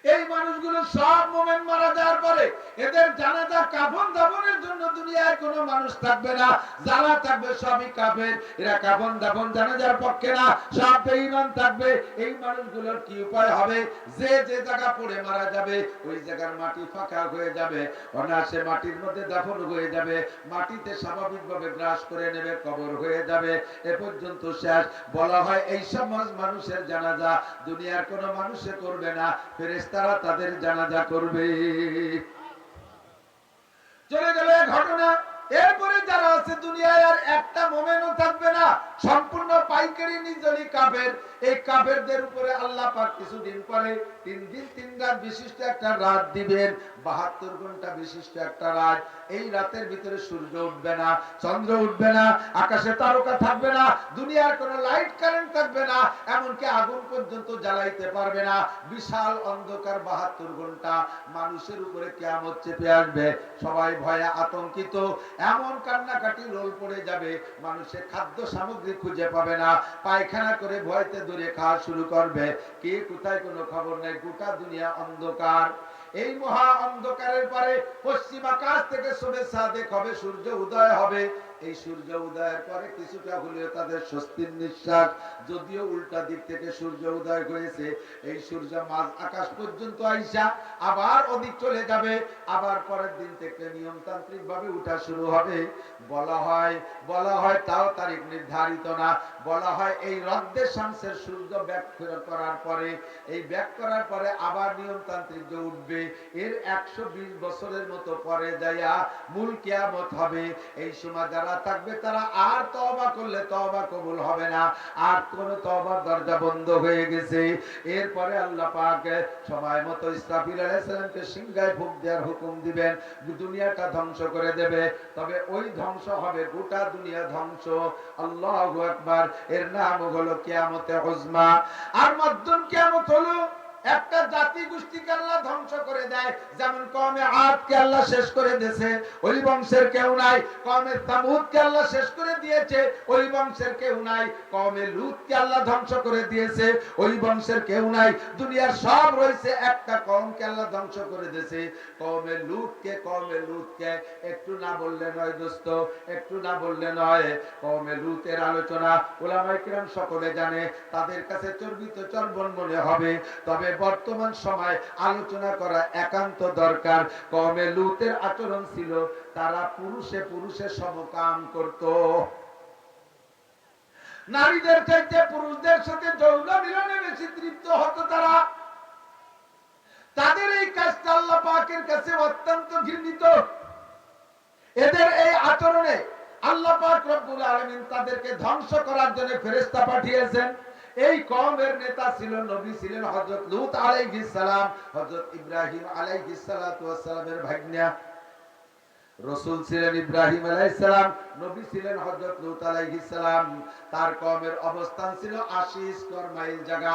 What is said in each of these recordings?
এই মানুষগুলো সব মুমিন মারা যাওয়ার পরে এদের জানাজা কাফন দাফনের জন্য দুনিয়ায় কোনো মানুষ থাকবে না, যারা থাকবে সবই কাফের। এরা কাফন দাফন জানাজার পক্ষে না, সব বেঈমান থাকবে। এই মানুষগুলোর কি উপায় হবে? যে যে জায়গা পড়ে মারা যাবে ওই জায়গার মাটি ফাঁকা হয়ে যাবে, অনায়াসে মাটির মধ্যে দাফন হয়ে যাবে, মাটিতে স্বাভাবিকভাবে গ্রাস করে নেবে, কবর হয়ে যাবে, এ পর্যন্ত শেষ। বলা হয় এই সমাজ মানুষের জানাজা দুনিয়ার কোনো মানুষে করবে না, ফেরেশতারা তাদের জানাজা করবে। চলে গেল ঘটনা। এরপরে যারা আছে দুনিয়ায় আর একটা মোমেনও থাকবে না, সম্পূর্ণ পাইকারি নিজলি কাফের। এই কাফেরদের উপরে আল্লাহ পাক কিছুদিন পরে 3 দিন 3 রাত বিশিষ্ট একটা রাত দিবেন, 72 ঘন্টা বিশিষ্ট একটা রাত। এই রাতের ভিতরে সূর্য উঠবে না, চন্দ্র উঠবে না, আকাশে তারকা থাকবে না, দুনিয়ার কোনো লাইট কারেন্ট থাকবে না, এমনকি আগুন পর্যন্ত জ্বালাইতে পারবে না। বিশাল অন্ধকার 72 ঘন্টা। মানুষের উপরে কিয়ামত চেপে আসবে, সবাই ভয়ে আতঙ্কিত, এমন কান্নাকাটি রোল পড়ে যাবে, মানুষের খাদ্য সামগ্রী খুঁজে পাবে না, পায়খানা করে ভয়তে দূরে খাওয়া শুরু করবে, কে কোথায় কোনো খবর নেই, গোটা দুনিয়া অন্ধকার। এই মহা অন্ধকারের পরে পশ্চিম আকাশ থেকে শুভে সাদেক হবে, সূর্য উদয় হবে। এই সূর্য উদয়ের পরে কিছুটা হলেও তাদের স্বস্তির নিঃশ্বাস, যদিও উল্টা দিক থেকে সূর্য উদয় হয়েছে। এই সূর্য মাঝ আকাশ পর্যন্ত আইসা আবার ওদিক চলে যাবে, আবার পরের দিন থেকে নিয়মতান্ত্রিক ভাবে উঠা শুরু হবে। বলা হয় তাও তারিখ নির্ধারিত না, বলা হয় এই রদ্দে শামসের সূর্য ব্যাক করার পরে, এই ব্যাক করার পরে আবার নিয়মতান্ত্রিক যে উঠবে, এর 120 বছরের মতো পরে যাইয়া মূল কিয়ামত হবে। এই সময় যারা থাকবে তারা আর তওবা করলে তওবা কবুল হবে না, আর কোন তওবার দরজা বন্ধ হয়ে গেছে। এরপরে আল্লাহ পাক সময় মতো ইসরাফিল আলাইহিস সালামকে সিংহায় ফুঁক দেওয়ার হুকুম দিবেন, দুনিয়াটা ধ্বংস করে দেবে। তবে ওই ধ্বংস হবে গোটা দুনিয়া ধ্বংস। আল্লাহু আকবার। এর নাম হলো কিয়ামতে উজমা। আর মধ্যম কিয়ামত হলো একটা জাতি গোষ্ঠীকে আল্লাহ ধ্বংস করে দেয়, যেমন কওমে আদকে আল্লাহ শেষ করে দিয়েছে, ওই বংশের কেউ নাই। কওমে সামুদকে আল্লাহ শেষ করে দিয়েছে, ওই বংশের কেউ নাই। কওমে লূতকে আল্লাহ ধ্বংস করে দিয়েছে, ওই বংশের কেউ নাই। দুনিয়ার সব রয়েছে, একটা কওমকে আল্লাহ ধ্বংস করে দিয়েছে, কওমে লূতকে একটু না বললে নয় দোস্ত, একটু না বললে নয়। কওমে লূতের আলোচনা উলামায়ে কিরাম সকলে জানে, তাদের কাছে চর্বিত চর্বণ মনে হবে, তবে বর্তমান সময় আলোচনা করা একান্ত দরকার। কওমে লূতের আচরণ ছিল, তারা পুরুষে সমকাম করত, নারীদের চাইতে পুরুষদের সাথে যৌন মিলনে বেশি তৃপ্ত হতো তারা। তাদের এই কাজটা আল্লাহ পাকের কাছে অত্যন্ত ঘৃণিত। এদের এই আচরণে আল্লাহ পাক রব্বুল আলামিন তাদেরকে ধ্বংস করার জন্য ফেরেশতা পাঠিয়েছেন। এই কওমের নেতা ছিল, নবী ছিলেন হযরত লূত আলাইহিস সালাম, হযরত ইব্রাহিম আলাইহিস সালাতু ওয়াস সালামের ভাগ্নে। রাসূল ছিলেন ইব্রাহিম আলাইহিস সালাম, নবী ছিলেন হযরত লূত আলাইহিস সালাম। তার কওমের অবস্থান ছিল 80 স্কয়ার মাইল জায়গা,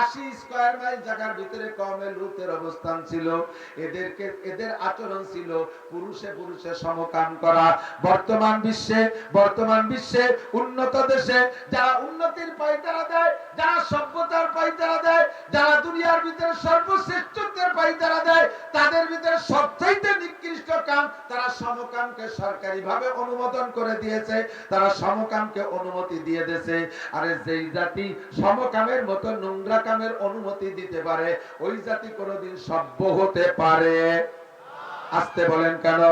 80 স্কয়ার মাইল জায়গার ভিতরে কওমে লূতের অবস্থান ছিল। এদের আচরণ ছিল পুরুষে সমকাম করা। বর্তমান বিশ্বে উন্নত দেশে যারা উন্নতির পায়তারা দেয়, যারা সভ্যতার পায়তারা দেয়, যারা দুনিয়ার ভিতরে সর্বশ্রেষ্ঠত্বের পায়তারা দেয়, তাদের ভিতরে সবচাইতে নিকৃষ্ট কাম তারা সমকামকে সরকারিভাবে অনুমোদন করে দিয়েছে, তারা সমকামকে অনুমতি দিয়ে দিয়েছে। আরে যেই জাতি সমকামের মতো নোংরা কামের অনুমতি দিতে পারে, ওই জাতি কোনোদিন সভ্য হতে পারে? আসতে বলেন কেন?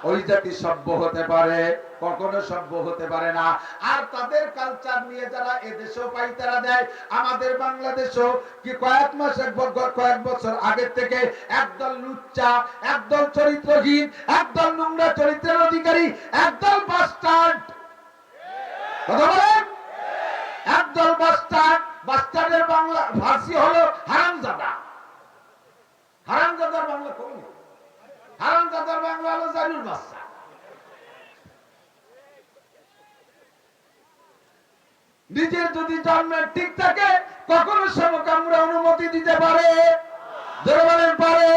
ওই জাতি সভ্য হতে পারে? কখনো সভ্য হতে পারে না। আর তাদের কালচার নিয়ে যারা এদেশেও পাইতারা দেয়, আমাদের বাংলাদেশেও কি কয়েক বছর আগের থেকে একদল লুচ্চা, একদল চরিত্রহীন, একদল নোংরা চরিত্রের অধিকারী, একদল বাস্টার্ড, কথা বলেন, একদল বাস্টার্ডের বাংলা ভাষী হলো হারামজাদা। হারামজাদার বাংলা কোন? হারামজাদার বাংলা হলো জানুর বাচ্চা। নিজের যদি জন্মের ঠিক থাকে, কখনো সমকামরা অনুমতি দিতে পারে? জোরে বলেন পারে?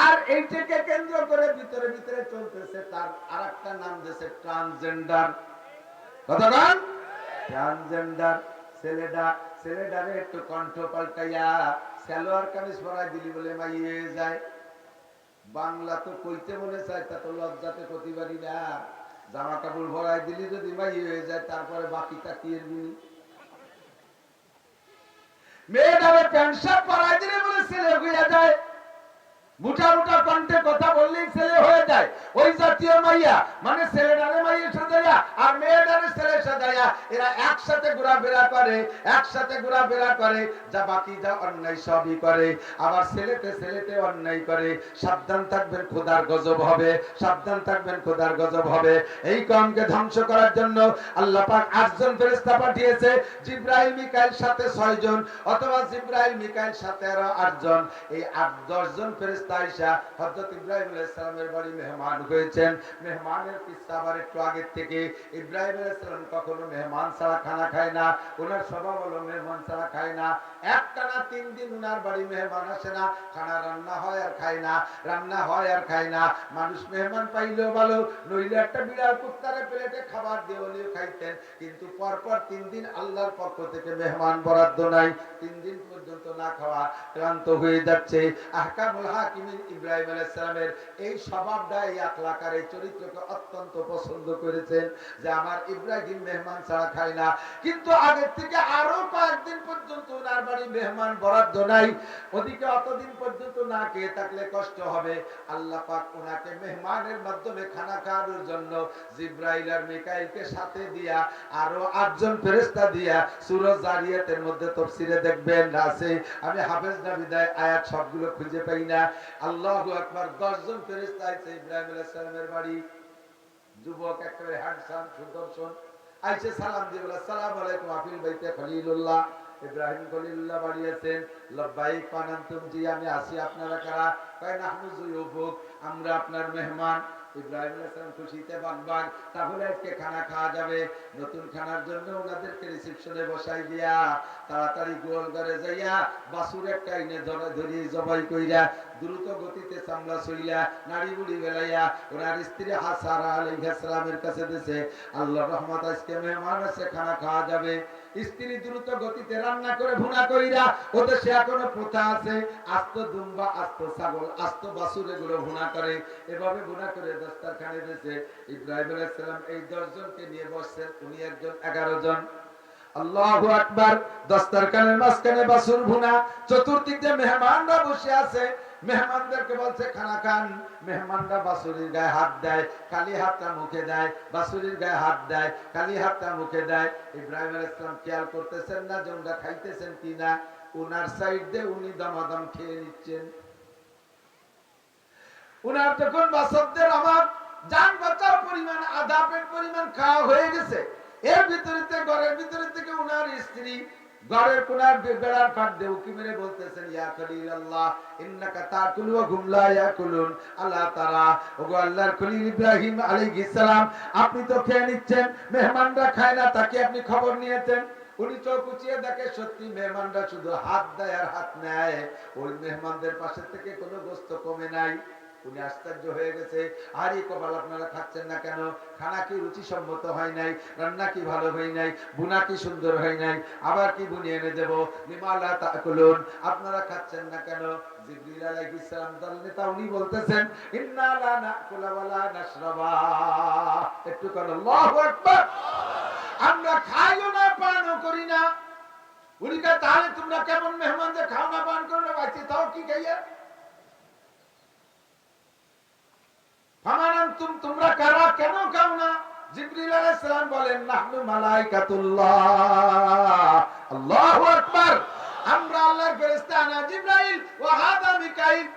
আর এইটাকে কেন্দ্র করে ভিতরে চলতেছে তার আরেকটা নাম দিয়েছে ট্রান্সজেন্ডার। কতক্ষণ? ট্রান্সজেন্ডার। ছেলেটারে একটু কণ্ঠ পাল্টাইয়া সালোয়ার কামিজ পরাই দিলি বলে মাই হয়ে যায়। বাংলা তো কইতে মনে চায়, তা তো লজ্জাতে করতে পারি না। জামা কাপড় ভরাই দিলি যদি মাই হয়ে যায়, তারপরে বাকি তাকিয়ে দিলি। মেয়েটারে প্যান্ট শার্ট পরাই দিলে বলে ছেলে হয়ে যায়। মুঠা মুঠা কণ্ঠে কথা বললেই ছেলে হয়ে যায়। ওই জাতীয় মাইয়া, মানে ছেলেটারে মাইয়া সাজাইয়া আর মেয়েটারে ছেলে সাজাইয়া এরা একসাথে ঘোরাফেরা করে, একসাথে ঘোরাফেরা করে, যা বাকি যা অন্যায় সবই করে। আবার ছেলেতে ছেলেতে অন্যায় করে। সাবধান থাকবেন, খোদার গজব হবে। সাবধান থাকবেন, খোদার গজব হবে। এই কওমকে ধ্বংস করার জন্য আল্লাহ পাক 8 জন ফেরেশতা পাঠিয়েছে। জিবরাইল মিকাইল সাথে 6 জন, অথবা জিবরাইল মিকাইল সাথে আরো 8 জন। এই 8-10 জন ফেরেশতা আয়েশা হযরত ইব্রাহিম আলাইহিস সালামের বাড়ি মেহমান হয়েছেন। মেহমানের কিসসা আবার একটু আগে থেকে। ইব্রাহিম আলাইহিস সালাম কখনো মেহমান ছাড়া খানা খায় না। ওনার স্বভাব হলো মেহমান ছাড়া খায় না। একটানা 3 দিন ওনার বাড়ি মেহমান আসে না, খানা রান্না হয় আর খায় না, রান্না হয় আর খায় না। মানুষ মেহমান পাইলেও ভালো, নইলে একটা বিড়াল কুত্তারে প্লেটে খাবার দিয়ে হলেও খাইতেন। কিন্তু পরপর 3 দিন আল্লাহর পক্ষ থেকে মেহমান বরাদ্দ নাই। 3 দিন পর্যন্ত না খাওয়া, ক্লান্ত হয়ে যাচ্ছে। আহকামুল হাকিমিন ইব্রাহিম আলাইহিস সালামের এই স্বভাবটা, এই আখলাকার, এই চরিত্রকে অত্যন্ত পছন্দ করেছেন, যে আমার ইব্রাহিম মেহমান ছাড়া খায় না। কিন্তু আগের থেকে আরো কয়েকদিন পর্যন্ত ওনার বাড়ি মেহমান বরাদ্দ নাই। ওদিকে অতদিন পর্যন্ত না খেয়ে থাকলে কষ্ট হবে। আল্লাহ পাক ওনাকে মেহমানের মাধ্যমে খানা খাওয়ানোর জন্য জিবরাইল আর মিকাইলকে সাথে দিয়া আরো 8 জন ফেরেশতা দিয়া সূরা জারিয়াতের মধ্যে তাফসীরে দেখবেন আছে। আমি হাফেজ না বিদায় আয়াত সবগুলো খুঁজে পাই না। আল্লাহু আকবার। 10 জন ফেরেশতা আইছে ইব্রাহিম আলাইহিস সালামের বাড়ি। যুবক একেবারে হ্যান্ডসাম সুদর্শন আইছে, সালাম দিয়ে বলে আসসালামু আলাইকুম আফিল বাইতে খলিলুল্লাহ। ইব্রাহিম খলিলুল্লাহ বাড়ি আছেন। লব্বাইক পানান্তুম, জি আমি আসি, আপনারা কারা? কয় নাহনু যুয়ুফুক, আমরা আপনার মেহমান। ইব্রাহিম আলাইহিস সালাম খুশিতে বাগবাগ। তাহলে আজকে খানা খাওয়া যাবে। নতুন খানার জন্য ওনাদেরকে রিসেপশনে বসাই দিয়া তাড়াতাড়ি গোল করে যাইয়া বাছুর একটা এনে ধরি জবাই কইরা দ্রুত গতিতে সামলা সইলা নাড়ি বুড়ি বেলাইয়া ওনার স্ত্রী হাসারা আলাইহিস সালামের কাছে দিয়েছে, আল্লাহর রহমত, আজকে মেহমান আছে, খানা খাওয়া যাবে। স্ত্রী দ্রুত গতিতে রান্না করে ভুনা কইরা, ওদের সে এখনো প্রথা আছে, আস্ত দুম্বা, আস্ত ছাগল, আস্ত বাছুর এগুলো ভুনা করে। এভাবে ভুনা করে দস্তরখানে দিয়েছে। ইব্রাহিম আলাইহিস সালাম এই 10 জনকে নিয়ে বসছেন, উনি একজন 11 জন। আল্লাহু আকবার। দস্তরখানের মাঝখানে বাছুর ভুনা, চতুর্দিক দিয়ে মেহমানরা বসে আছে। মেহমানদেরকে বলছে খানা খান। মেহমানরা বাছুরির গায়ে হাত দেয়, খালি হাতটা মুখে দেয়, বাছুরির গায়ে হাত দেয়, খালি হাতটা মুখে দেয়। ইব্রাহিম আলাইহিস সালাম খেয়াল করতেছেন না যে ওনারা খাইতেছেন কিনা। উনার সাইড দিয়ে উনি দামাদাম খেয়ে নিচ্ছেন। উনার যখন বাছরদের আমার জান বাঁচার পরিমাণ, আদাবের পরিমাণ খাওয়া হয়ে গেছে, এর ভিতরে ঘরের ভিতরে থেকে উনার স্ত্রী ঘরের কোনার বেড়ার ফাঁক দিয়ে উকি মেরে বলতেছেন, ইয়া খলিলাল্লাহ ইন্নাকা তাকুলু ওয়া হুম লা ইয়াকুলুন আলা তারা। ওগো আল্লাহর খলিল ইব্রাহিম আলাইহিস সালাম, আপনি তো খেয়ে নিচ্ছেন, মেহমানরা খায় না, তাকে আপনি খবর নিয়েছেন? উনি চোখ উঁচিয়ে দেখে সত্যি মেহমানরা শুধু হাত দেয় আর হাত নেয়, ওই মেহমানদের পাশে থেকে কোনো গোস্ত কমে নাই। উনি আশ্চর্য হয়ে গেছে, আরে কপাল, আপনারা খাচ্ছেন না কেন? খানা কি রুচিসম্মত হয় নাই? রান্না কি ভালো হয় নাই? বুনা কি সুন্দর হয় নাই? আবার কি বুনিয়ে এনে দেব? লিমালা তাকুলুন, আপনারা খাচ্ছেন না কেন? জিবরিল আলাইহিস সালাম দল নেতা, উনি বলতেছেন, ইন্না লা নাকুলা ওয়া লা নাশরাবা। একটু কোন আল্লাহু আকবার। আমরা খাইও না, পানও করি না। উনি কয়, তাহলে তোমরা কেমন মেহমান যে খাও না, পান করো না, বাঁচি তাও কি খাইয়া? ফামানান্তুম, তোমরা কারা, কেন খাও না? জিবরিল আলাইহিস সালাম বলেন, নাহনু মালাইকাতুল্লাহ। আল্লাহু আকবার। আমরা আল্লাহর ফেরেশতা, না জিবরাইল ওয়া হাদা মিকাইল।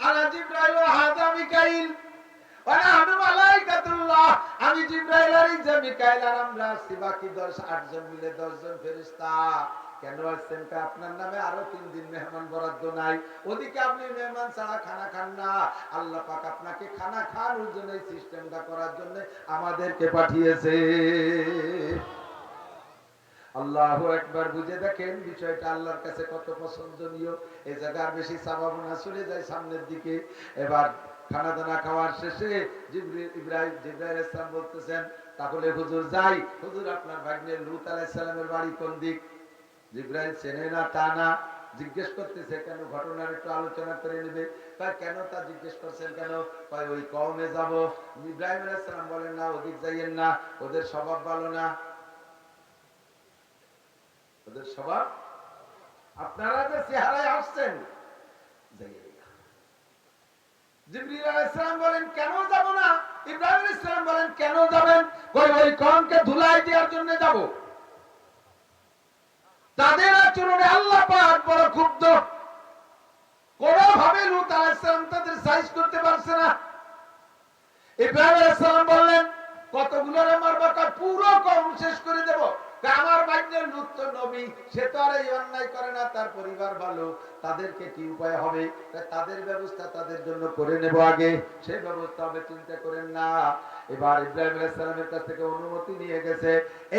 আনা জিবরাইল ওয়া হাদা মিকাইল ওয়া নাহনু মালাইকাতুল্লাহ। আমি জিবরাইল আর ইজা মিকাইল, আর আমরা আছি বাকি 8 জন মিলে 10 জন ফেরেশতা। কেন আসছেন? আপনার নামে আরো 3 দিন মেহমান বরাদ্দ নাই। ওদিকে আপনি মেহমান ছাড়া খানা খান না। আল্লাহ পাক আপনাকে খানা খাওয়ানোর জন্য, এই সিস্টেমটা করার জন্য আমাদেরকে পাঠিয়েছে। আল্লাহু আকবার। বুঝে দেখেন বিষয়টা আল্লাহর কাছে কত পছন্দনীয়। এই জায়গার বেশি সাবাবনা চলে যায় সামনের দিকে। এবার খানা দানা খাওয়ার শেষে ইব্রাহিম আলাইহিস সালাম বলতেছেন, তাহলে হুজুর যাই। হুজুর, আপনার ভাগ্নে লূত আলাইহিস সালামের বাড়ি কোন দিক? জিবরাইল চেনে না তা না, জিজ্ঞেস করতেছে কেন, ঘটনার একটু আলোচনা করে নেবে। কেন তা জিজ্ঞেস করছেন কেন? ওই কওমে যাব। ইব্রাহিম আলাইহিস সালাম বলেন না, ওদিক যাইয়েন না, ওদের স্বভাব ভালো না। ওদের স্বভাব, আপনারা যে চেহারায় আসছেন, যাইয়েন না। জিবরিল আলাইহিস সালাম বলেন কেন যাব না? ইব্রাহিম আলাইহিস সালাম বলেন কেন যাবেন? ওই কওমকে ধুলাই দেওয়ার জন্য যাব। তাদের আচরণে আল্লাহ পাক বড় ক্ষুব্ধ। কোনভাবে লূত আলাইহিস সালাম তাদের সাইজ করতে পারছে না। ইব্রাহিম আলাইহিস সালাম বললেন কতগুলো মারবা? পুরো কওম শেষ করে দেব। আমার ভাগ্যের লূত তো নবী, সে তো আর এই অন্যায় করে না, তার পরিবার ভালো, তাদেরকে কি উপায় হবে? তাদের ব্যবস্থা তাদের জন্য করে নেব আগে, সেই ব্যবস্থা হবে, চিন্তা করেন না। এবার ইব্রাহিম আলাইহিস সালামের কাছ থেকে অনুমতি নিয়ে গেছে।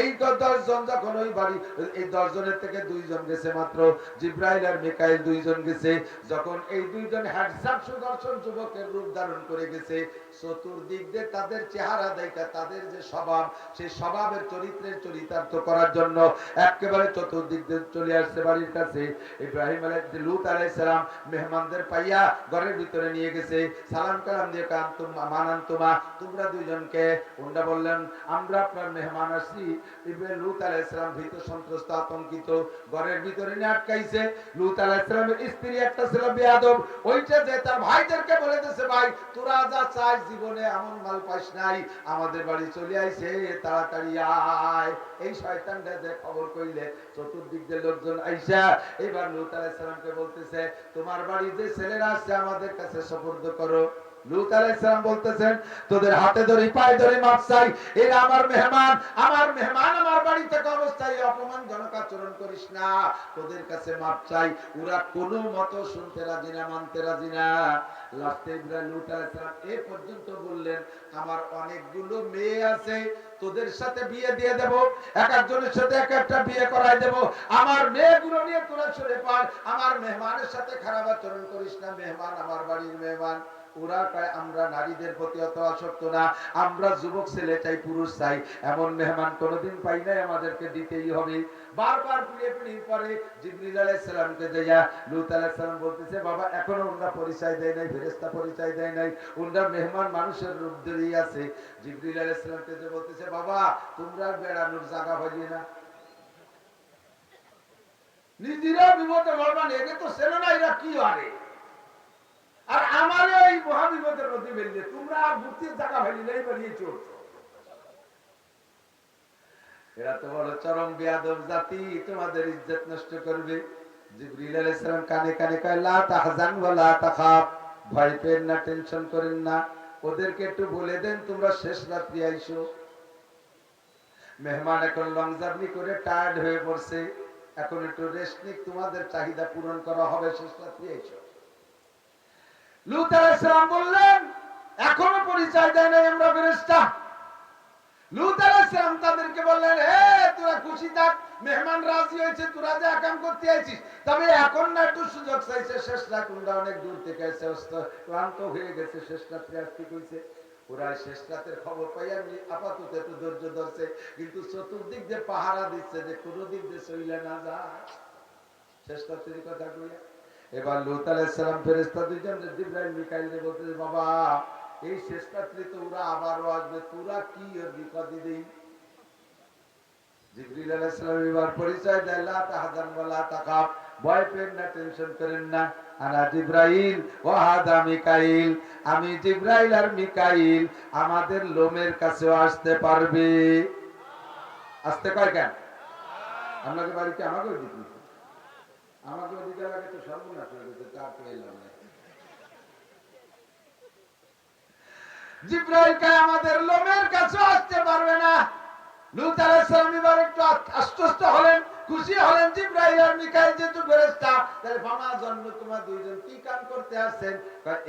এই 10 জন যখন ওই বাড়ি, এই 10 জনের থেকে 2 জন গেছে মাত্র, জিবরাইল আর মিকাইল 2 জন গেছে। যখন এই 2 জন হ্যান্ডসাম সুদর্শন যুবকের রূপ ধারণ করে গেছে, চতুর্দিক দিয়ে তাদের চেহারা দেখা, তাদের যে স্বভাব, সেই স্বভাবের চরিত্রের চরিতার্থ করার জন্য একেবারে চতুর্দিক দিয়ে চলে আসছে বাড়ির কাছে। ইব্রাহিম আলাইহিস লূত আলাইহিস সালাম মেহমানদের পাইয়া ঘরের ভিতরে নিয়ে গেছে, সালাম কালাম দিয়ে তোমরা 2 জনকে। উন্ডা বললেন আমরা আপনার মেহমান আসছি। ইব্রাহিম লূত আলাইহিস সালাম ভীত সন্ত্রস্ত আতঙ্কিত, ঘরের ভিতরে নিয়ে আটকাইছে। লূত আলাইহিস সালামের স্ত্রী একটা ছিল বেয়াদব, ওইটা যে তার ভাইদেরকে বলে দিয়েছে, ভাই তোরা যা চাস জীবনে এমন মাল পাইস নাই, আমাদের বাড়ি চলে আইছে, তাড়াতাড়ি আয়। এই শয়তানটা যে খবর কইলে চতুর্দিক দিয়ে লোকজন আইসা এবার লূত আলাইহিস সালামকে বলতেছে তোমার বাড়ি যে ছেলেরা আসছে আমাদের কাছে সুপুর্দ করো। লূত আলাইহিস সালাম বলতেছেন তোদের হাতে ধরে পায়ে ধরে মাপ চাই, এরা আমার মেহমান, আমার বাড়ি থেকে অবস্থায় অপমানজনক আচরণ করিস না, তোদের কাছে মাপ চাই। ওরা কোনো মত শুনতে রাজি না, মানতে রাজি না। লাস্টে ইব্রাহিম লূত আলাইহিস সালাম এ পর্যন্ত বললেন আমার অনেকগুলো মেয়ে আছে, তোদের সাথে বিয়ে দিয়ে দেব, এক একজনের সাথে এক একটা বিয়ে করাই দেব, আমার মেয়েগুলো নিয়ে তোরা সরে পার, আমার মেহমানের সাথে খারাপ আচরণ করিস না, মেহমান আমার বাড়ির মেহমান। ওরা কয় আমরা নারীদের প্রতি অত আসক্ত না, আমরা যুবক ছেলে চাই, পুরুষ চাই, এমন মেহমান কোনোদিন পাই নাই, আমাদেরকে দিতেই হবে। বারবার পিড়িয়ে পরে জিবরিল আলাইহিস সালামকে দেয়া লূত আলাইহিস সালাম বলতেছে বাবা এখনো ওরা পরিচয় দেয় নাই, ফেরেশতা পরিচয় দেয় নাই, ওরা মেহমান মানুষের রূপ ধরেই আছে। জিবরিল আলাইহিস সালামকে যে বলতেছে বাবা তোমরা বেড়ানোর জায়গা পাইলে না, নিজেরা বিপদে বলবান, একে তো ছিল না, এরা কি আরে, আর আমার এই মহাবিপদের মধ্যে বেরিয়ে তোমরা আর মুক্তির জায়গা ফেলিলেই বেরিয়ে চলছো। এরা তো বড় চরম বেয়াদব জাতি, তোমাদের ইজ্জত নষ্ট করবে। জিবরিল আলাইহিস সালাম কানে কানে কয় লা তাহজান ওয়া লা তাখাফ, ভয় পেন না, টেনশন করেন না, ওদেরকে একটু বলে দেন তোমরা শেষ রাত্রি আইসো। মেহমান এখন লং জার্নি করে টায়ার্ড হয়ে পড়ছে, এখন একটু রেস্ট নিক, তোমাদের চাহিদা পূরণ করা হবে, শেষ রাত্রি আইসো। লূত আলাইহিস সালাম বললেন এখনো পরিচয় দেয় নাই আমরা ফেরেশতা। লূত আলাইহিস সালাম তাদেরকে বললেন হে তোরা খুশি থাক, মেহমান রাজি হয়েছে, তোরা যে আকাম করতে আইছিস, তবে এখন না একটু সুযোগ চাইছে, শেষ রাত তোমরা অনেক দূর থেকে এসে ক্লান্ত হয়ে গেছে, শেষ রাত্রে আসতে কইছে। ওরা শেষ রাতের খবর পাইয়া আপাতত একটু ধৈর্য ধরছে, কিন্তু চতুর্দিক দিয়ে পাহারা দিচ্ছে যে কোনো দিক দিয়ে চইলে না যায়, শেষ রাতের কথা কইয়া। এবার লূত আলাইহিস সালাম ফেরেশতা 2 জন জিবরাইল মিকাইলকে বলতেছে বাবা এই শেষ রাত্রে তো ওরা আবারও আসবে, তোরা কি ওর বিপদে দেই। জিবরিল আলাইহিস সালাম এবার পরিচয় দেয় লা তাহজান ওয়া লা তাখাফ, ভয় পেন না, টেনশন করেন না, আনা জিবরাইল ওয়া হাদা মিকাইল, আমি জিবরাইল আর মিকাইল আমাদের লোমের কাছেও আসতে পারবে। আসতে কয় কেন? আপনাদের বাড়িতে আমাকেও দিতে, আমাকে দিতে লাগে তো সর্বনাশ হয়ে গেছে, তার তো এলাম না। জিবরাইল কে আমাদের লোমের কাছে আসতে পারবে না। লূত আলাইহিস সালাম এবার একটু আশ্বস্ত হলেন, খুশি হলেন, জিবরাইল আর মিকাইল যেহেতু ফেরেশতা, তাহলে ফামা জন্য তোমরা 2 জন কি কাম করতে আসছেন?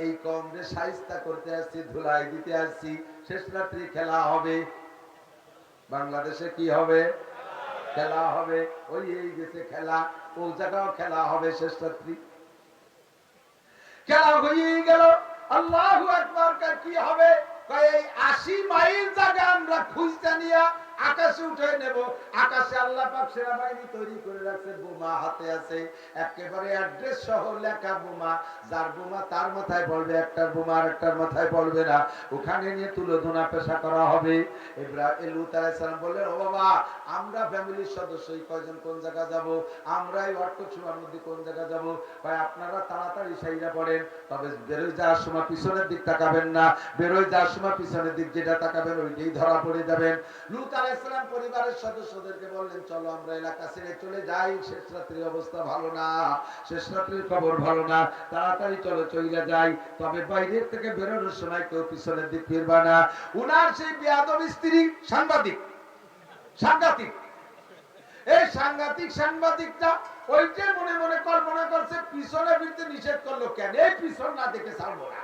এই কওমরে শায়েস্তা করতে আসছি, ধুলাই দিতে আসছি, শেষ রাত্রি খেলা হবে। বাংলাদেশে কি হবে? খেলা হবে। ওই এই গেছে খেলা, ও জায়গাও খেলা হবে, শেষ রাত্রি খেলা হয়ে গেল। আল্লাহু আকবার, কি হবে? এই 80 মাইল জায়গা আমরা খুঁজতে নিয়ে আকাশে উঠে নেব। আকাশে আল্লাহ পাক সেনাবাহিনী তৈরি করে রাখছে, বোমা হাতে আছে, একেবারে অ্যাড্রেস সহ লেখা বোমা। যার বোমা তার মাথায় পড়বে, একটার বোমা আর একটার মাথায় পড়বে না। ওখানে নিয়ে তুলোধনা পেশা করা হবে। লূত আলাইহিস সালাম বললেন, ও বাবা, আমরা ফ্যামিলির সদস্য এই কয়জন কোন জায়গা যাব? আমরা এই অট্টসীমার মধ্যে কোন জায়গা যাব? ভাই আপনারা তাড়াতাড়ি সাইরা পড়েন, তবে বেরোয় যাওয়ার সময় পিছনের দিক তাকাবেন না। বেরোয় যাওয়ার সময় পিছনের দিক যেটা তাকাবেন ওইটাই ধরা পড়ে যাবেন। লূত আলাইহিস সালাম পরিবারের সদস্যদেরকে বললেন, চলো আমরা এলাকা ছেড়ে চলে যাই, শেষ রাত্রির অবস্থা ভালো না, শেষ রাত্রির খবর ভালো না, তাড়াতাড়ি চলো চলে যাই। তবে বাইরের থেকে বেরোনোর সময় কেউ পিছনের দিক ফিরবা না। উনার সেই বেয়াদব স্ত্রী সাংবাদিক, সাংঘাতিক, এই সাংবাদিকটা ওই যে মনে মনে কল্পনা করছে পিছনে ফিরতে নিষেধ করলো কেন, এই পিছন না দেখে ছাড়বো না।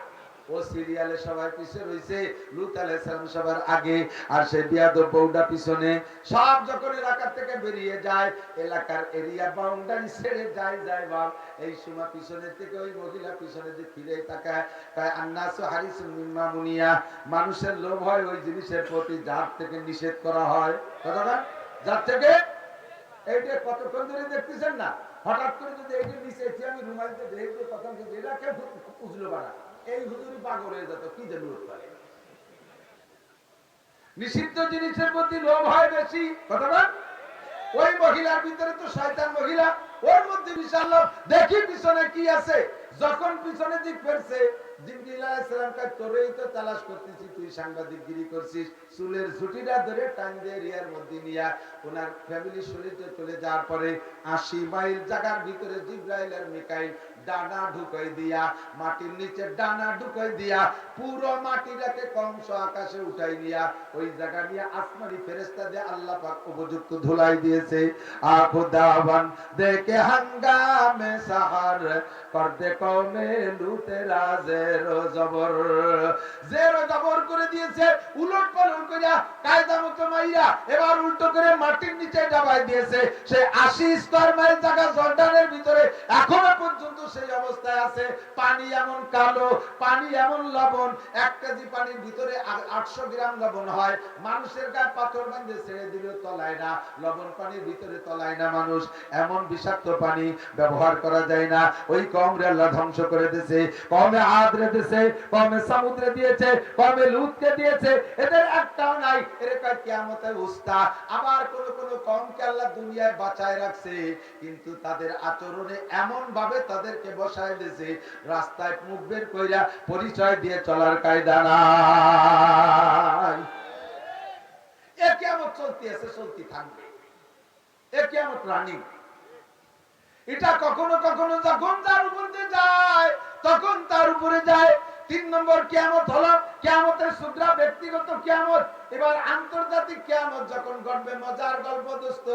ও সিরিয়ালে সবাই পিছে রয়েছে, লূত আলাইহিস সালাম সবার আগে, আর সেই বিয়াদব বউটা পিছনে। সব যখন এলাকা থেকে বেরিয়ে যায়, এলাকার এরিয়া বাউন্ডারি ছেড়ে যায় বাপ, এই সময় পিছনের থেকে ওই মহিলা পিছনের দিকে ফিরে তাকায়, তাই আন্নাসু হারিসুম মিম্মা মুনিয়া, মানুষের লোভ হয় ওই জিনিসের প্রতি যার থেকে নিষেধ করা হয়। কথাটা যার থেকে, এইটা কতক্ষণ ধরে দেখতেছেন না, হঠাৎ করে যদি এইটা নিচে আমি রুমাইতে দেখতে কথা বলছি, এটা কে বুঝলো বাড়া, এই হুজুরি পাগল হয়ে যেত, কি যে লোভ করে। নিষিদ্ধ জিনিসের প্রতি লোভ হয় বেশি। কথা বল, ওই মহিলার ভিতরে তো শয়তান মহিলা, ওর মধ্যে বিশাল লোভ। দেখি পিছনে কি আছে। যখন পিছনে দিক ফেরছে, জিবরিল আলাইহিস সালাম কয়, তোরেই তো তালাশ করতেছি, তুই সাংবাদিকগিরি করছিস। চুলের ঝুঁটিটা ধরে টান দিয়ে রিয়ার মধ্যে নিয়া ওনার ফ্যামিলি সরিতে চলে যাওয়ার পরে 80 মাইল জায়গার ভিতরে জিবরাইল আর মিকাইল ডানা ঢুকাই দিয়া, মাটির নিচে ডানা ঢুকাই দিয়া, পুরো মাটিটাকে কংস আকাশে উঠাই নিয়া ওই জায়গা নিয়ে আসমানি ফেরেশতা দিয়ে আল্লাহ পাক উপযুক্ত ধুলাই দিয়েছে। আখুদাবান দেখে হাঙ্গামে সাহার করতে কওমে লূতেরা জেরো জবর, জেরো জবর করে দিয়েছে, উলট পালট কইরা কায়দা মতো মাইরা এবার উল্টো করে মাটির নিচে ডাবাই দিয়েছে। সে 80 স্কয়ার মাইল জায়গা জর্ডানের ভিতরে এখনো পর্যন্ত সেই অবস্থায় আছে। পানি এমন কালো, পানি এমন লবণ, 1 কেজি পানির ভিতরে 800 গ্রাম লবণ হয়। মানুষের গায়ে পাথর বাঁধে ছেড়ে দিলেও তলায় না, লবণ পানির ভিতরে তলায় না মানুষ। এমন বিষাক্ত পানি ব্যবহার করা যায় না। ওই কওমরে আল্লাহ ধ্বংস করে দিয়েছে, কওমে আদরে দিয়েছে, কওমে সামুদ্রে দিয়েছে, কওমে লূতকে দিয়েছে, এদের একটাও নাই। এর কয় কিয়ামতে উস্তা। আবার কোন কোন কওমকে আল্লাহ দুনিয়ায় বাঁচায় রাখছে, কিন্তু তাদের আচরণে এমন ভাবে তাদেরকে বসায় দিয়েছে, রাস্তায় মুখ বের কইরা পরিচয় দিয়ে চলার কায়দা নাই। এ কিয়ামত চলতে আছে, চলতে থাকবে। এ কিয়ামত রানিং। এটা কখনো কখনো যখন তার উপর দিয়ে যায় তখন তার উপরে যায়। 3 নম্বর কিয়ামত হলো কিয়ামতের সুগ্রা ব্যক্তিগত কিয়ামত। এবার আন্তর্জাতিক কিয়ামত যখন ঘটবে, মজার গল্প দোস্ত।